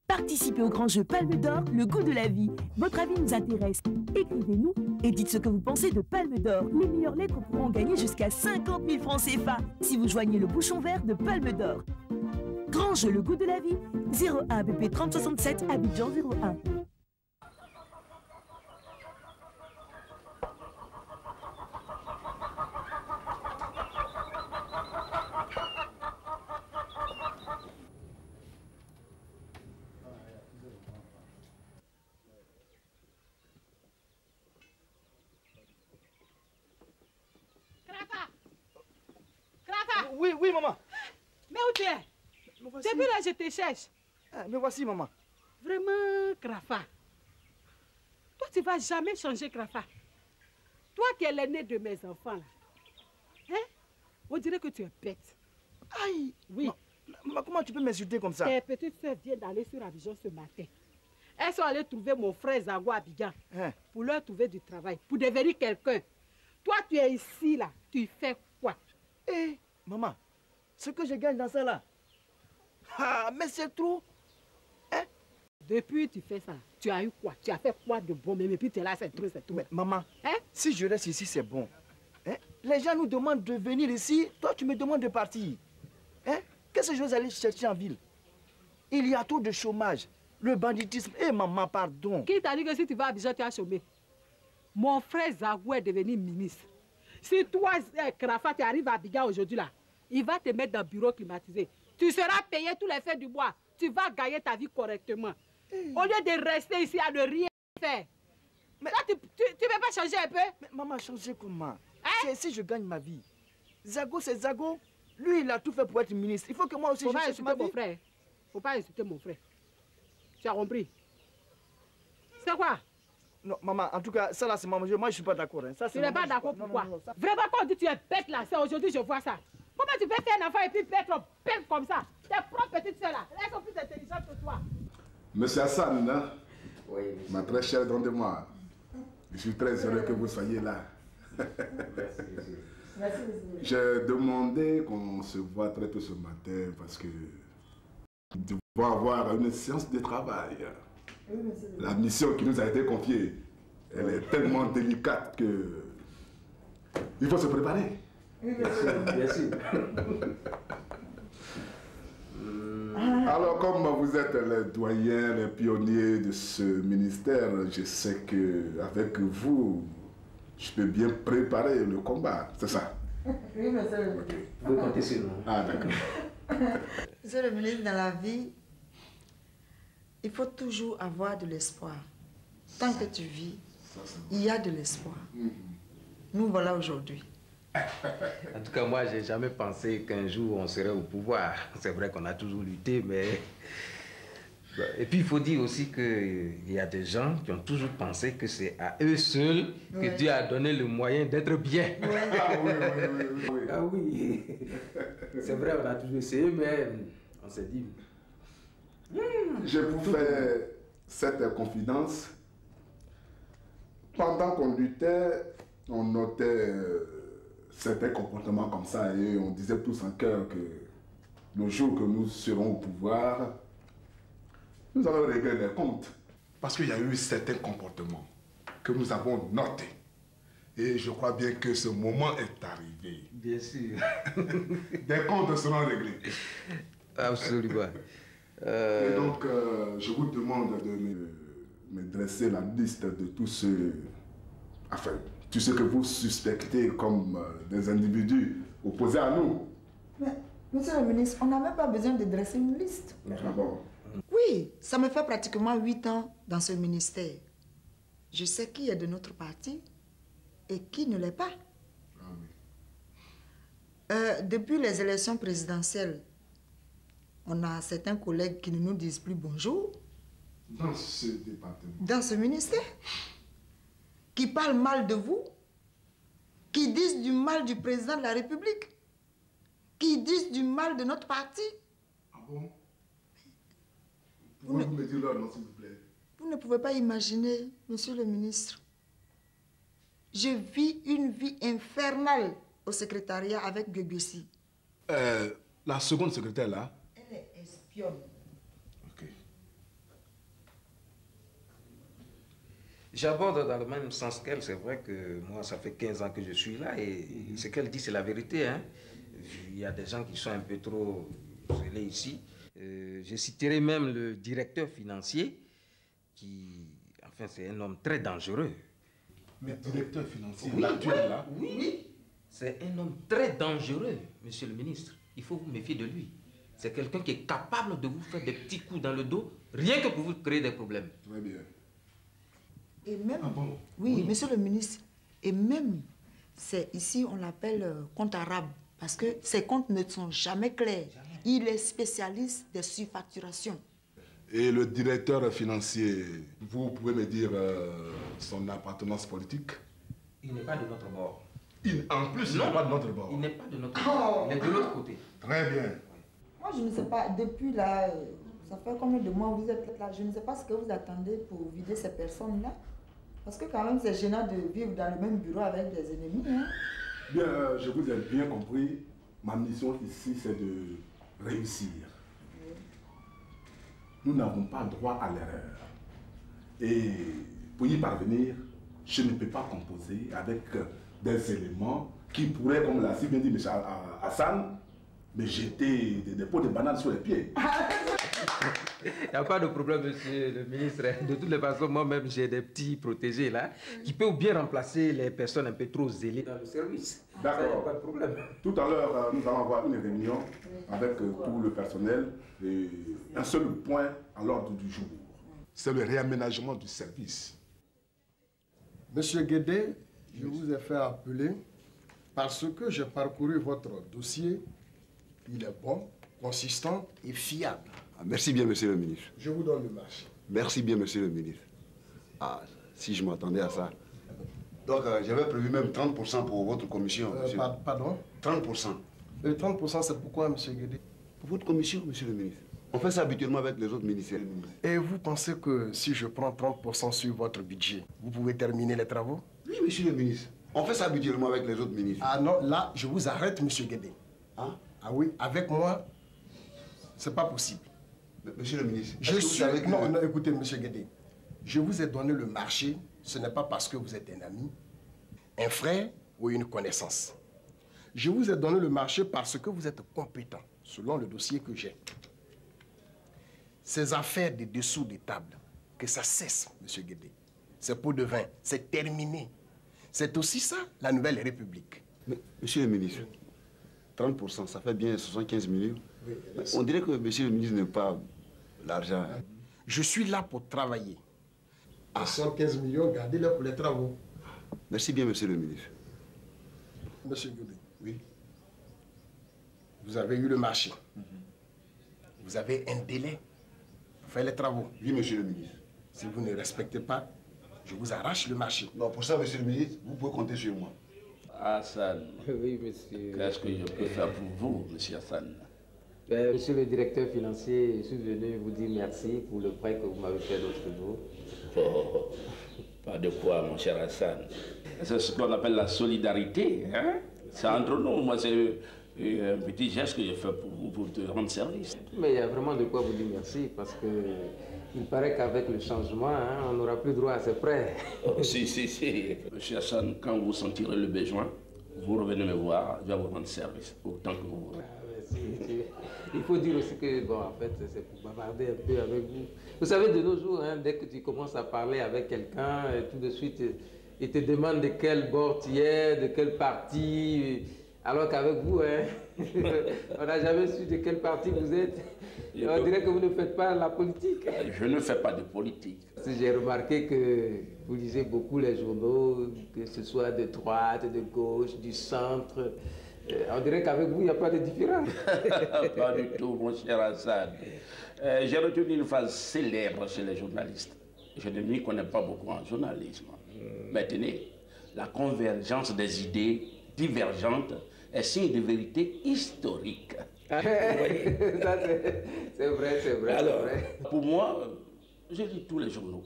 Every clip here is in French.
Participez au grand jeu Palme d'Or, le goût de la vie. Votre avis nous intéresse. Écrivez-nous et dites ce que vous pensez de Palme d'Or. Les meilleures lettres pourront gagner jusqu'à 50 000 francs CFA si vous joignez le bouchon vert de Palme d'Or. Grand jeu, le goût de la vie, 01 BP 3067, Abidjan 01. Oui, maman. Mais où tu es? Depuis là, je te cherche. Me voici, maman. Vraiment, Krafa. Toi, tu ne vas jamais changer, Krafa. Toi qui es l'aîné de mes enfants, là. Hein? On dirait que tu es bête. Aïe. Oui. Comment tu peux m'insulter comme ça? Tes petites soeurs viennent d'aller sur Abidjan ce matin. Elles sont allées trouver mon frère Zago à Abidjan. Pour leur trouver du travail, pour devenir quelqu'un. Toi, tu es ici, là. Tu fais quoi? Maman, ce que je gagne dans ça là, mais c'est trop. Hein? Depuis tu fais ça, tu as eu quoi? Tu as fait quoi de bon? Mais puis tu es là, c'est trop, c'est tout. Mais maman, si je reste ici, c'est bon. Hein? Les gens nous demandent de venir ici, toi tu me demandes de partir. Hein? Qu'est-ce que je vais aller chercher en ville? Il y a trop de chômage, le banditisme. Maman, pardon. Qui t'a dit que si tu vas à Abidjan, tu as chômé? Mon frère Zagou est devenu ministre. Si toi, Krafa, tu arrives à Abidjan aujourd'hui là, il va te mettre dans le bureau climatisé. Tu seras payé tous les frais du bois. Tu vas gagner ta vie correctement. Au lieu de rester ici à ne rien faire. Mais là, tu ne peux pas changer un peu? Mais maman, changer comment? C'est si je gagne ma vie. Zago, c'est Zago. Lui, il a tout fait pour être ministre. Il faut que moi aussi je cherche ma vie. Mon frère. Faut pas insulter mon frère. Tu as compris? C'est quoi? Non, maman, en tout cas, ça là, c'est maman. Moi, je suis pas d'accord. Hein. Tu n'es pas d'accord pourquoi? Vraiment, quand on dit que tu es bête là, c'est aujourd'hui je vois ça. Comment tu peux faire un enfant et puis être bête comme ça? Tes propres petites soeurs là, elles sont plus intelligentes que toi. Monsieur Hassan, hein? Oui, ma très chère dame de moi, je suis très heureux que vous soyez là. Merci, monsieur. Merci, monsieur. J'ai demandé qu'on se voit très tôt ce matin parce que nous devons avoir une séance de travail. Oui, monsieur. La mission qui nous a été confiée, elle est tellement délicate que il faut se préparer. Oui, monsieur. Bien sûr. Alors, comme vous êtes les doyens, les pionniers de ce ministère, je sais qu'avec vous, je peux bien préparer le combat, c'est ça? Oui, monsieur. Vous pouvez compter sur nous. Ah, d'accord. Monsieur le ministre, dans la vie, il faut toujours avoir de l'espoir. Tant que tu vis, il y a de l'espoir. Nous voilà aujourd'hui. En tout cas, moi, j'ai jamais pensé qu'un jour on serait au pouvoir. C'est vrai qu'on a toujours lutté, mais... Et puis, il faut dire aussi qu'il y a des gens qui ont toujours pensé que c'est à eux seuls que Dieu a donné le moyen d'être bien. Ah oui. Ah oui. C'est vrai, on a toujours essayé, mais on s'est dit... Je vous fais cette confidence. Pendant qu'on luttait, on notait certains comportements comme ça et on disait tous en cœur que le jour que nous serons au pouvoir, nous allons régler les comptes. Parce qu'il y a eu certains comportements que nous avons notés. Et je crois bien que ce moment est arrivé. Bien sûr. Des comptes seront réglés. Absolument. Et donc, je vous demande de me dresser la liste de tous ceux, enfin, tous ceux que vous suspectez comme des individus opposés à nous. Mais, monsieur le ministre, on n'a même pas besoin de dresser une liste. D'accord. Oui, ça me fait pratiquement 8 ans dans ce ministère. Je sais qui est de notre parti et qui ne l'est pas. Ah oui. Depuis les élections présidentielles, on a certains collègues qui ne nous disent plus bonjour. Dans ce département. Dans ce ministère. Qui parlent mal de vous. Qui disent du mal du président de la République. Qui disent du mal de notre parti. Ah bon? Pouvez-vous me dire leur nom, s'il vous plaît? Vous ne pouvez pas imaginer, monsieur le ministre. Je vis une vie infernale au secrétariat avec Gueguessi. La seconde secrétaire là? Elle est espionne. Ok. J'aborde dans le même sens qu'elle. C'est vrai que moi, ça fait 15 ans que je suis là et ce qu'elle dit, c'est la vérité. Hein. Il y a des gens qui sont un peu trop zélés ici. Je citerai même le directeur financier qui, enfin, c'est un homme très dangereux. Mais directeur financier, Oui, l'actuel là? Oui. C'est un homme très dangereux, monsieur le ministre. Il faut vous méfier de lui. C'est quelqu'un qui est capable de vous faire des petits coups dans le dos, rien que pour vous créer des problèmes. Très bien. Et même, Ah bon? oui, monsieur le ministre, et même, c'est ici on l'appelle compte arabe, parce que ses comptes ne sont jamais clairs. Il est spécialiste des surfacturations. Et le directeur financier, vous pouvez me dire son appartenance politique? Il n'est pas de notre bord. En plus, il n'est pas de notre bord. Il n'est pas de notre bord. Il est de l'autre côté. Très bien. Moi, je ne sais pas, depuis là, ça fait combien de mois vous êtes là, je ne sais pas ce que vous attendez pour vider ces personnes-là. Parce que quand même, c'est gênant de vivre dans le même bureau avec des ennemis. Hein? Bien, je vous ai bien compris. Ma mission ici, c'est de réussir. Nous n'avons pas droit à l'erreur. Et pour y parvenir, je ne peux pas composer avec des éléments qui pourraient, comme l'a si bien dit M. Hassan, me jeter des pots de bananes sur les pieds. Il n'y a pas de problème, monsieur le ministre. De toutes les façons, moi-même, j'ai des petits protégés là qui peuvent bien remplacer les personnes un peu trop zélées dans le service. D'accord. Pas de problème. Tout à l'heure, nous allons avoir une réunion avec tout le personnel et un seul point à l'ordre du jour. C'est le réaménagement du service. Monsieur Guédé, je vous ai fait appeler parce que j'ai parcouru votre dossier. Il est bon, consistant et fiable. Ah, merci bien, monsieur le ministre. Je vous donne le marché. Merci bien, monsieur le ministre. Ah, si je m'attendais à ça. Donc, j'avais prévu même 30% pour votre commission, monsieur. Pardon? 30%. Le 30%, c'est pourquoi, monsieur Guédé? Pour votre commission, monsieur le ministre. On fait ça habituellement avec les autres ministères. Et vous pensez que si je prends 30% sur votre budget, vous pouvez terminer les travaux? Oui, monsieur le ministre. On fait ça habituellement avec les autres ministres. Ah non, là, je vous arrête, monsieur Guédé. Hein? Ah oui, avec moi, c'est pas possible. Monsieur le ministre, Je suis... Non, non, écoutez, monsieur Guédé. Je vous ai donné le marché, ce n'est pas parce que vous êtes un ami, un frère ou une connaissance. Je vous ai donné le marché parce que vous êtes compétent, selon le dossier que j'ai. Ces affaires de dessous des tables, que ça cesse, monsieur Guédé. Ces pots de vin, c'est terminé. C'est aussi ça, la nouvelle République. Mais, monsieur le ministre, 30%, ça fait bien 75 millions. Oui, on dirait que monsieur le ministre n'a pas l'argent. Je suis là pour travailler. 75 millions, gardez-les pour les travaux. Merci bien, monsieur le ministre. Monsieur Guédé. Oui. Vous avez eu le marché. Vous avez un délai pour faire les travaux. Oui, monsieur le ministre. Si vous ne respectez pas, je vous arrache le marché. Non, pour ça, monsieur le ministre, vous pouvez compter sur moi. Hassan. Oui, monsieur. Qu'est-ce que je peux faire pour vous, monsieur Hassan? Monsieur le directeur financier, je suis venu vous dire merci pour le prêt que vous m'avez fait l'autre jour. Oh, pas de quoi, mon cher Hassan. C'est ce qu'on appelle la solidarité. Hein? C'est entre nous. Moi, c'est un petit geste que je fais pour vous, pour te rendre service. Mais il y a vraiment de quoi vous dire merci, parce que il paraît qu'avec le changement, hein, on n'aura plus droit à ces prêts. Oh, si. Monsieur Hassan, quand vous sentirez le besoin, vous revenez me voir, je vais vous rendre service, autant que vous voulez. Il faut dire aussi que, bon, en fait, c'est pour bavarder un peu avec vous. Vous savez, de nos jours, hein, dès que tu commences à parler avec quelqu'un, tout de suite, il te demande de quel bord tu es, de quel parti. Alors qu'avec vous, hein, on n'a jamais su de quel parti vous êtes. On dirait que vous ne faites pas la politique. Je ne fais pas de politique. J'ai remarqué que vous lisez beaucoup les journaux, que ce soit de droite, de gauche, du centre. On dirait qu'avec vous, il n'y a pas de différence. Pas du tout, mon cher Hassan. J'ai retenu une phrase célèbre chez les journalistes. Je ne m'y connais pas beaucoup en journalisme. Mais tenez, la convergence des idées divergentes est signe de vérité historique. Ça, c'est vrai. Alors, pour moi, je lis tous les journaux.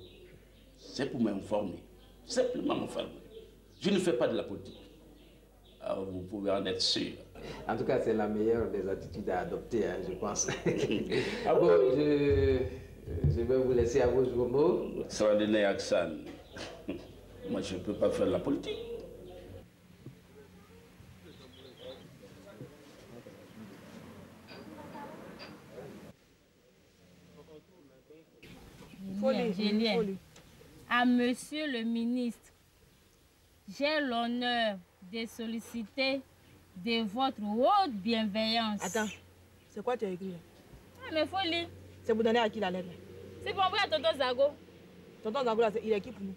C'est pour m'informer, simplement m'informer. Je ne fais pas de la politique. Alors, vous pouvez en être sûr. En tout cas, c'est la meilleure des attitudes à adopter, hein, je pense. Bon, je vais vous laisser à vos journaux. Extraordinaire, Aksan. Moi, je ne peux pas faire la politique. Julien, à monsieur le ministre, j'ai l'honneur de solliciter de votre haute bienveillance. Attends, c'est quoi tu as écrit là? Ah, mais faut lire. C'est pour donner à qui la lettre là? C'est pour envoyer à Tonton Zago. Tonton Zago là, il est qui pour nous?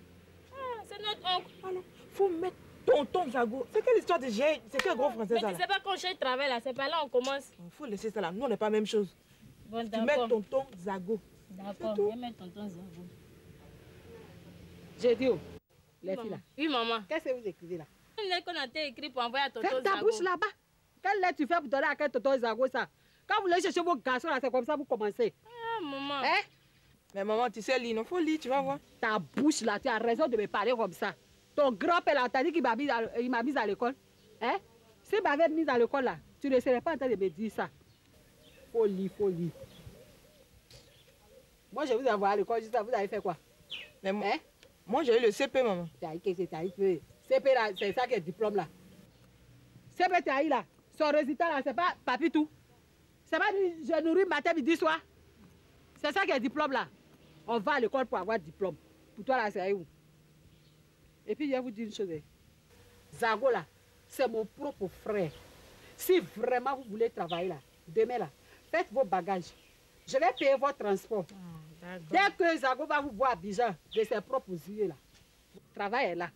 Ah, c'est notre oncle. Ah non, faut mettre Tonton Zago. C'est quelle histoire de génie? C'est quel gros français mais ça là? Mais tu sais pas quand je travaille là, c'est pas là on commence. Il faut laisser ça là, nous on n'est pas la même chose. Bon, tu mets Tonton Zago. D'accord, je vais mettre Tonton Zago. J'ai dit, oh, les filles là. Oui, maman. Qu'est-ce que vous écrivez là? Une lettre qu'on a écrite pour envoyer à Tonton Zago. Ferme ta bouche là-bas. Quelle lettre tu fais pour donner à quel Tonton Zago ça? Quand vous voulez chercher vos garçons là, c'est comme ça que vous commencez. Ah, maman. Hein? Mais maman, tu sais lire, il faut lire, tu vas voir. Ta bouche là, tu as raison de me parler comme ça. Ton grand-père là, t'as dit qu'il m'a mis à l'école. Hein? S'il m'avait mis à l'école là, tu ne serais pas en train de me dire ça. Faut lire, faut lire. Moi, je vous ai envoyé à l'école, juste là, vous avez fait quoi? Mais hein? Moi, j'ai eu le CP, maman. CP là, c'est ça qui est diplôme là. CP, t'as eu là. Son résultat là, c'est pas papi tout. C'est pas je nourris matin, midi, soir. C'est ça qui est diplôme là. On va à l'école pour avoir diplôme. Pour toi là, c'est où? Et puis, je vais vous dire une chose. Zago là, c'est mon propre frère. Si vraiment vous voulez travailler là, demain là, faites vos bagages. Je vais payer votre transport. Dès que Zago va vous voir à Abidjan, de ses propres yeux là, le travail est là.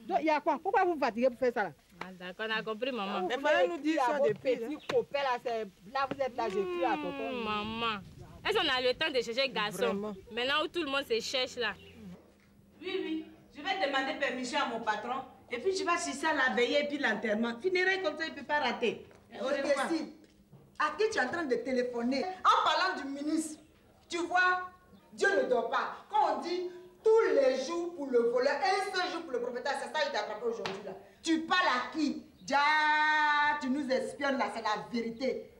Donc, il y a quoi? Pourquoi vous vous fatiguez pour faire ça là? Ah, d'accord, on a compris, maman. Mais il fallait nous dire ça depuis. Petit copain là, là, vous êtes là, j'ai cru à tonton. Maman, est-ce qu'on a le temps de chercher garçon? Vraiment? Maintenant où tout le monde se cherche là. Oui. Je vais demander permission à mon patron. Et puis je vais chercher la veillée et puis l'enterrement. Funérailles comme ça, il ne peut pas rater. Décide. À qui tu es en train de téléphoner? En parlant du ministre, tu vois, Dieu ne dort pas. Quand on dit tous les jours pour le voleur, un seul jour pour le prophète, c'est ça qu'il t'a attrapé aujourd'hui là. Tu parles à qui? Ja, tu nous espionnes là, c'est la vérité.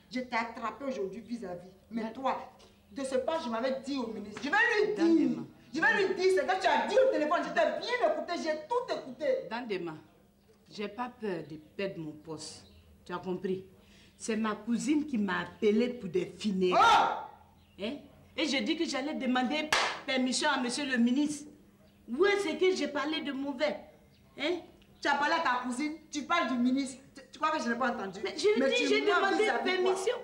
Je t'ai attrapé aujourd'hui vis-à-vis. Mais toi, de ce pas, je m'avais dit au ministre. Je vais lui dire. Je vais lui dire ce que tu as dit au téléphone. Je t'ai bien écouté, j'ai tout écouté. Dandema, j'ai pas peur de perdre mon poste. Tu as compris? C'est ma cousine qui m'a appelé pour des funérailles. Oh! Hein? Et je dis que j'allais demander permission à monsieur le ministre. Où est-ce que j'ai parlé de mauvais? Hein? Tu as parlé à ta cousine, tu parles du ministre. Tu crois que je n'ai pas entendu? Mais je dis, j'ai demandé permission.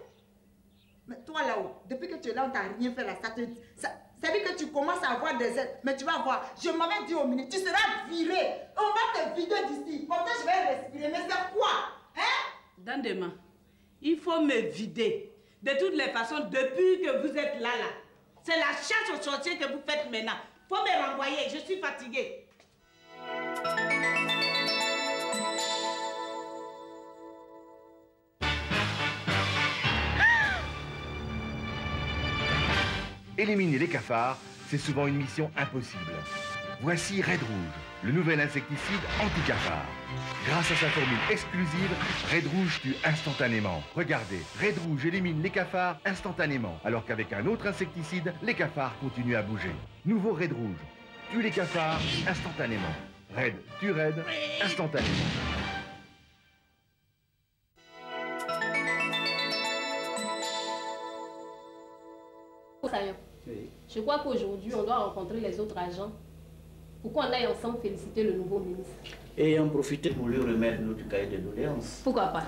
Mais toi là-haut, depuis que tu es là, on t'a rien fait là. Ça veut dire que tu commences à avoir des aides. Mais tu vas voir, je m'avais dit au ministre, tu seras viré. On va te vider d'ici. Comme ça, je vais respirer. Mais c'est quoi? Hein? Dandema, il faut me vider. De toutes les façons, depuis que vous êtes là, c'est la chasse aux sorciers que vous faites maintenant. Il faut me renvoyer, je suis fatiguée. Éliminer les cafards, c'est souvent une mission impossible. Voici Red Rouge, le nouvel insecticide anti-cafard. Grâce à sa formule exclusive, Red Rouge tue instantanément. Regardez, Red Rouge élimine les cafards instantanément, alors qu'avec un autre insecticide, les cafards continuent à bouger. Nouveau Red Rouge, tue les cafards instantanément. Red tue Red instantanément. Oui. Je crois qu'aujourd'hui, on doit rencontrer les autres agents pour qu'on aille ensemble féliciter le nouveau ministre. Et en profiter pour lui remettre notre cahier de doléances. Pourquoi pas?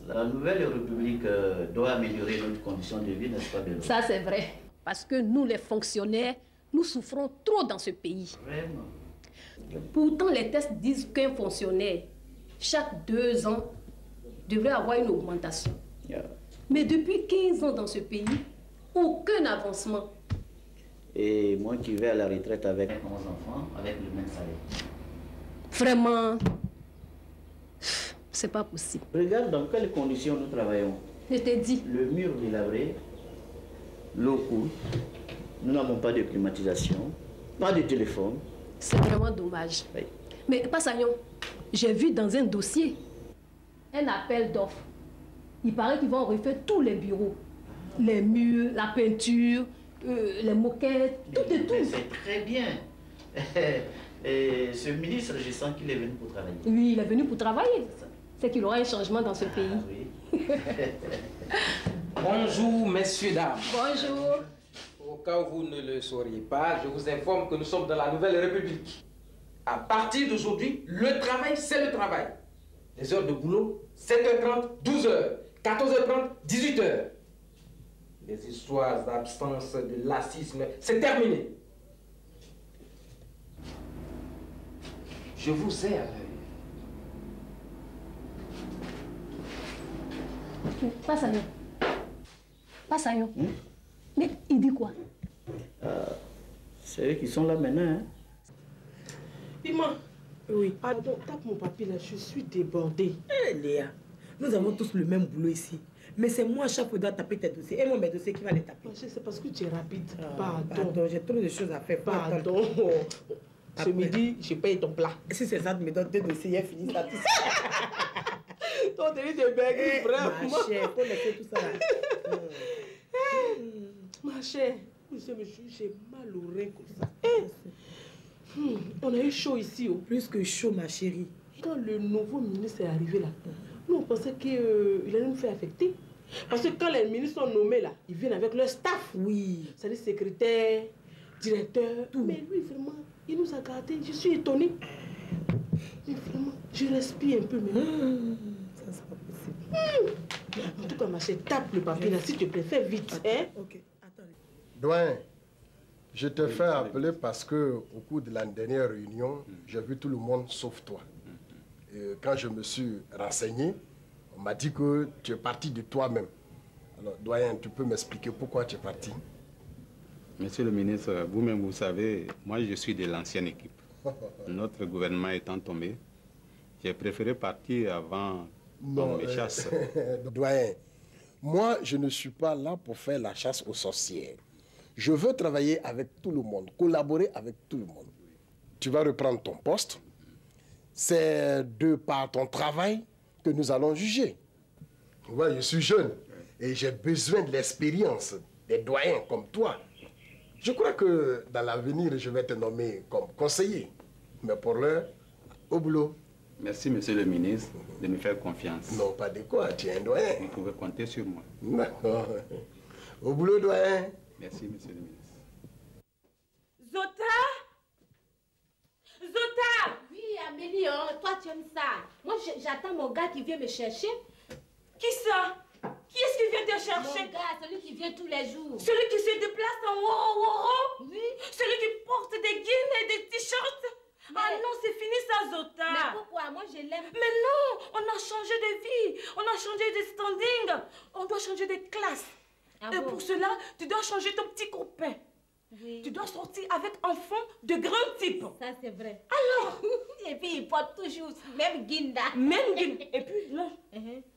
La nouvelle République doit améliorer notre condition de vie, n'est-ce pas, Belo? Ça, c'est vrai. Parce que nous, les fonctionnaires, nous souffrons trop dans ce pays. Vraiment? Pourtant, les tests disent qu'un fonctionnaire, chaque 2 ans, devrait avoir une augmentation. Yeah. Mais depuis 15 ans dans ce pays, aucun avancement. Et moi qui vais à la retraite avec 11 enfants, avec le même salaire. Vraiment, c'est pas possible. Regarde dans quelles conditions nous travaillons. Je t'ai dit. Le mur délabré, l'eau coule, nous n'avons pas de climatisation, pas de téléphone. C'est vraiment dommage. Oui. Mais Passagnon, j'ai vu dans un dossier un appel d'offres Il paraît qu'ils vont refaire tous les bureaux. Les murs, la peinture, les moquettes, tout et tout. C'est très bien. Et ce ministre, je sens qu'il est venu pour travailler. Oui, il est venu pour travailler. C'est qu'il aura un changement dans ce pays. Oui. Bonjour, messieurs, dames. Bonjour. Au cas où vous ne le sauriez pas, je vous informe que nous sommes dans la Nouvelle République. À partir d'aujourd'hui, le travail, c'est le travail. Les heures de boulot, 7h30, 12h, 14h30, 18h. Les histoires d'absence, de lassisme, c'est terminé. Je vous ai à l'œil. Passe à nous. Passe à nous. Mais il dit quoi? C'est eux qui sont là maintenant. Hein? Piment. Oui. Pardon, tape mon papier là, je suis débordée. Léa, nous avons tous le même boulot ici. Mais c'est moi, chaque fois, qui dois taper tes dossiers. Et moi, mes dossiers, qui va les taper? C'est parce que tu es rapide. Pardon, j'ai trop de choses à faire. Pardon. Ce midi, je paye ton plat. Si c'est ça, tu me donnes tes dossiers, il a fini ça. Ton délit de bègue, vraiment. Ma chère, faut laisser tout ça là. Ma chère, monsieur, j'ai mal au rein comme ça. On a eu chaud ici, plus que chaud, ma chérie. Quand le nouveau ministre est arrivé là, nous on pensait qu'il allait nous faire affecter. Parce que quand les ministres sont nommés là, ils viennent avec leur staff. Oui. C'est-à-dire secrétaire, directeur, tout. Mais lui, vraiment, il nous a gardés. Je suis étonnée. Mais vraiment, je respire un peu maintenant. Ça, c'est pas possible. En tout cas, ma chérie, tape le papier là, si tu préfères, vite. Hein? Ok, attends. Doyen, je te fais appeler parce que au cours de la dernière réunion, j'ai vu tout le monde sauf toi. Et quand je me suis renseigné, on m'a dit que tu es parti de toi-même. Alors, doyen, tu peux m'expliquer pourquoi tu es parti? Monsieur le ministre, vous-même, vous savez, moi, je suis de l'ancienne équipe. Notre gouvernement étant tombé, j'ai préféré partir avant qu'on me chasse. Doyen, moi, je ne suis pas là pour faire la chasse aux sorcières. Je veux travailler avec tout le monde, collaborer avec tout le monde. Tu vas reprendre ton poste. C'est de par ton travail que nous allons juger. Ouais, je suis jeune et j'ai besoin de l'expérience des doyens comme toi. Je crois que dans l'avenir, je vais te nommer comme conseiller. Mais pour l'heure, au boulot. Merci, monsieur le ministre, de me faire confiance. Non, pas de quoi, tu es un doyen. Vous pouvez compter sur moi. D'accord. Au boulot, doyen. Merci, monsieur le ministre. Zota? Zota! Oui, Amélie, toi tu aimes ça. Moi, j'attends mon gars qui vient me chercher. Qui ça? Qui est-ce qui vient te chercher? Mon gars, celui qui vient tous les jours. Celui qui se déplace en haut? Oui. Celui qui porte des guines et des t-shirts? Ah non, c'est fini ça, Zota. Mais pourquoi? Moi, je l'aime. Mais non, on a changé de vie. On a changé de standing. On doit changer de classe. Et pour cela, tu dois changer ton petit copain. Oui. Tu dois sortir avec un fond de grand type. Ça, c'est vrai. Alors? Et puis, il porte toujours même guinda. Même guinda. Et puis, non.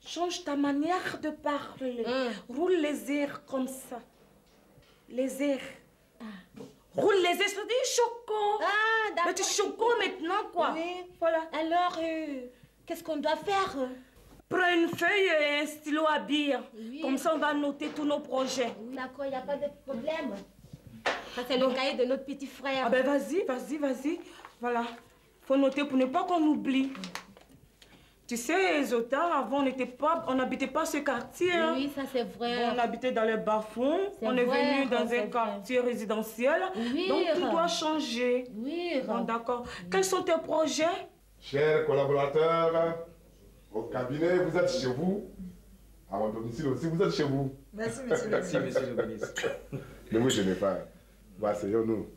Change ta manière de parler. Roule les airs comme ça. Les airs. Roule les airs, ça dit choco. Ah, d'accord. Mais tu choco maintenant, quoi. Oui. Voilà. Alors, qu'est-ce qu'on doit faire? Prends une feuille et un stylo à bille. Oui. Comme ça, on va noter tous nos projets. Oui, d'accord, il n'y a pas de problème. Ça, c'est le cahier de notre petit frère. Ah ben vas-y. Voilà. Faut noter pour ne pas qu'on oublie. Tu sais, Zota, avant, on n'habitait pas ce quartier. Oui, ça c'est vrai. On habitait dans les bas-fonds. On est venu dans un quartier résidentiel. Oui. Donc tout doit changer. Oui. Bon, d'accord. Quels sont tes projets? Chers collaborateurs, au cabinet, vous êtes chez vous. À mon domicile aussi, vous êtes chez vous. Merci, monsieur le ministre. Merci, monsieur le ministre. Ne vous gênez pas. Bah, asseyons-nous.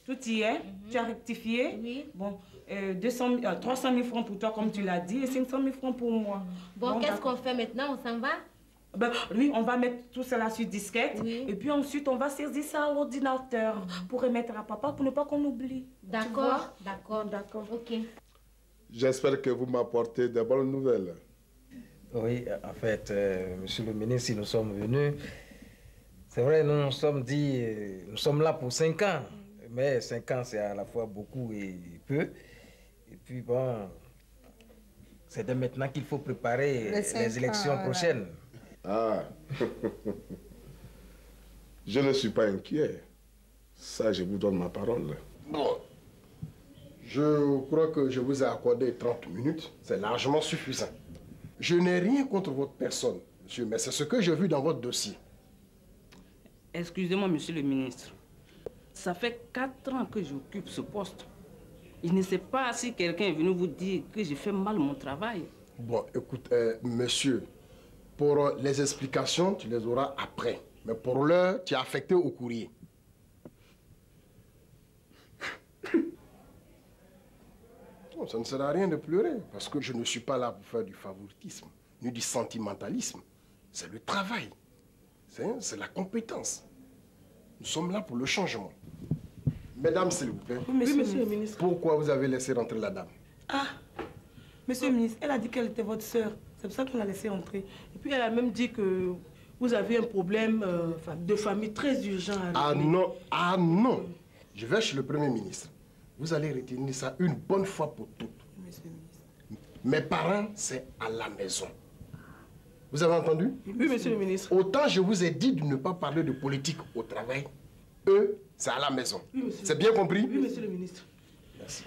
Tout y est. Tu as rectifié. Oui. Bon, 300 000 francs pour toi, comme tu l'as dit, et 500 000 francs pour moi. Bon, qu'est-ce qu'on fait maintenant? On s'en va? Ben, oui, on va mettre tout cela sur disquette. Oui. Et puis ensuite, on va saisir ça à l'ordinateur pour remettre à papa pour ne pas qu'on oublie. D'accord. Ok. J'espère que vous m'apportez de bonnes nouvelles. Oui, en fait, monsieur le ministre, si nous sommes venus, c'est vrai, nous nous sommes dit, nous sommes là pour 5 ans. Mais 5 ans, c'est à la fois beaucoup et peu. Et puis bon, c'est de maintenant qu'il faut préparer les élections prochaines. Ah, je ne suis pas inquiet. Ça, je vous donne ma parole. Bon, je crois que je vous ai accordé 30 minutes. C'est largement suffisant. Je n'ai rien contre votre personne, monsieur, mais c'est ce que j'ai vu dans votre dossier. Excusez-moi, monsieur le ministre. Ça fait 4 ans que j'occupe ce poste. Je ne sais pas si quelqu'un est venu vous dire que j'ai fait mal mon travail. Bon, écoute, monsieur, pour les explications, tu les auras après. Mais pour l'heure, tu es affecté au courrier. Non, ça ne sert à rien de pleurer, parce que je ne suis pas là pour faire du favoritisme, ni du sentimentalisme. C'est le travail. C'est la compétence. Nous sommes là pour le changement. Mesdames, s'il vous plaît. Oui, monsieur le ministre. Pourquoi vous avez laissé rentrer la dame? Ah, monsieur le ministre, elle a dit qu'elle était votre sœur. C'est pour ça qu'on l'a laissée entrer. Et puis elle a même dit que vous avez un problème de famille très urgent à régler. Ah non. Je vais chez le Premier ministre. Vous allez retenir ça une bonne fois pour toutes. Monsieur le ministre. Mes parents, c'est à la maison. Vous avez entendu? Oui, monsieur le ministre. Autant je vous ai dit de ne pas parler de politique au travail, eux, c'est à la maison. Oui, c'est bien compris? Oui, monsieur le ministre. Merci.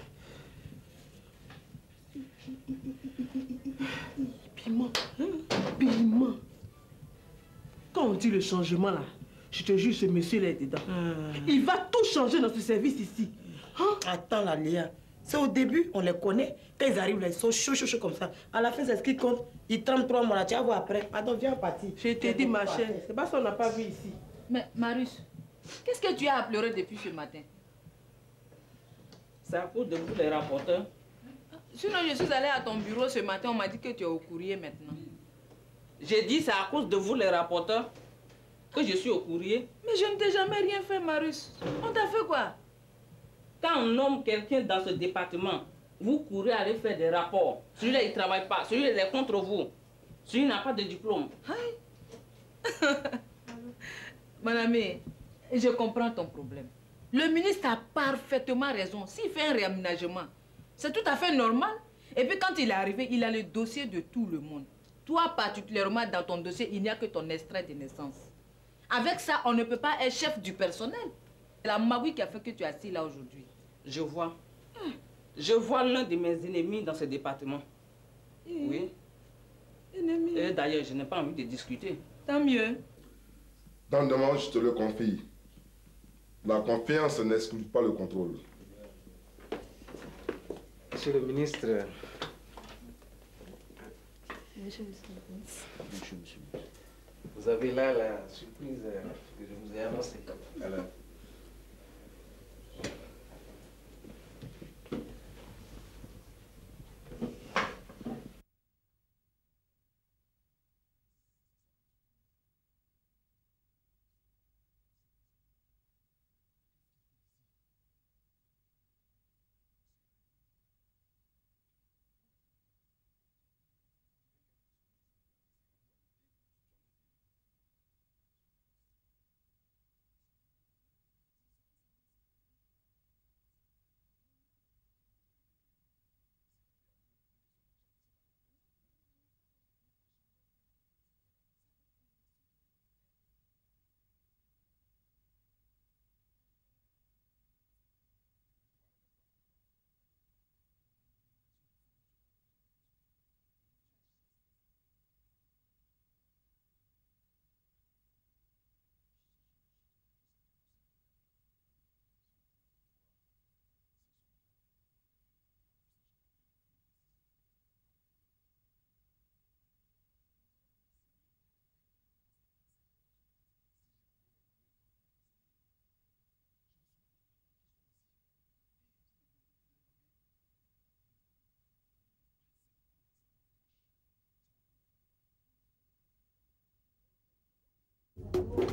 Piment, hein? Piment. Quand on dit le changement là, je te jure, ce monsieur là est dedans. Il va tout changer dans ce service ici. Hein? Attends là, Léa. C'est au début, on les connaît. Quand ils arrivent là, ils sont chauds comme ça. À la fin, c'est ce qui compte. Ils tremblent 3 mois là. Tu vas voir après. Attends, viens partir. Je t'ai dit, ma chère. C'est pas ça qu'on n'a pas vu ici. Mais Marius, qu'est-ce que tu as à pleurer depuis ce matin? C'est à cause de vous, les rapporteurs. Sinon, je suis allée à ton bureau ce matin, on m'a dit que tu es au courrier maintenant. J'ai dit c'est à cause de vous, les rapporteurs, que je suis au courrier. Mais je ne t'ai jamais rien fait, Marius. On t'a fait quoi? Quand on nomme quelqu'un dans ce département, vous courez aller faire des rapports. Celui-là, il ne travaille pas. Celui-là, il est contre vous. Celui-là n'a pas de diplôme. Mon ami, je comprends ton problème. Le ministre a parfaitement raison. S'il fait un réaménagement, c'est tout à fait normal. Et puis quand il est arrivé, il a le dossier de tout le monde. Toi, particulièrement, dans ton dossier, il n'y a que ton extrait de naissance. Avec ça, on ne peut pas être chef du personnel. C'est la magouille qui a fait que tu es assis là aujourd'hui. Je vois. Je vois l'un de mes ennemis dans ce département. Oui. Ennemi. Et d'ailleurs, je n'ai pas envie de discuter. Tant mieux. Dans le moment, je te le confie. La confiance n'exclut pas le contrôle. Monsieur le ministre. Monsieur. Vous avez là la surprise que je vous ai annoncée. Alors.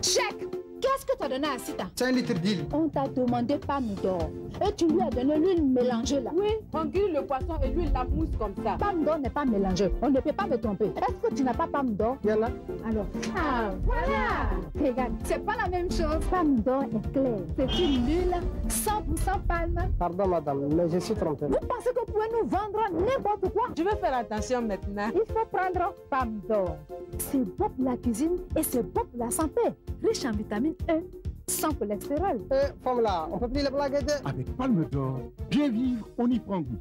Chèque! Qu'est-ce que tu as donné à Sita? C'est un litre d'huile. On t'a demandé pomme d'or. Et tu lui as donné l'huile mélangée là. Oui, on grille le poisson et l'huile la mousse comme ça. Pomme d'or n'est pas mélangée. On ne peut pas me tromper. Est-ce que tu n'as pas pomme d'or? Il y en a. Alors, ah, voilà. Regarde, c'est pas la même chose. Pomme d'or est claire. C'est une huile 100% palme. Pardon, madame, mais je suis trompé. Vous pensez que vous pouvez nous vendre n'importe quoi? Je vais faire attention maintenant. Il faut prendre pomme d'or. C'est bon pour la cuisine et c'est bon pour la santé. Riche en vitamine E, sans cholestérol. Femme là, on peut plus les blaguer. Avec Palme d'Or, bien vivre, on y prend goût.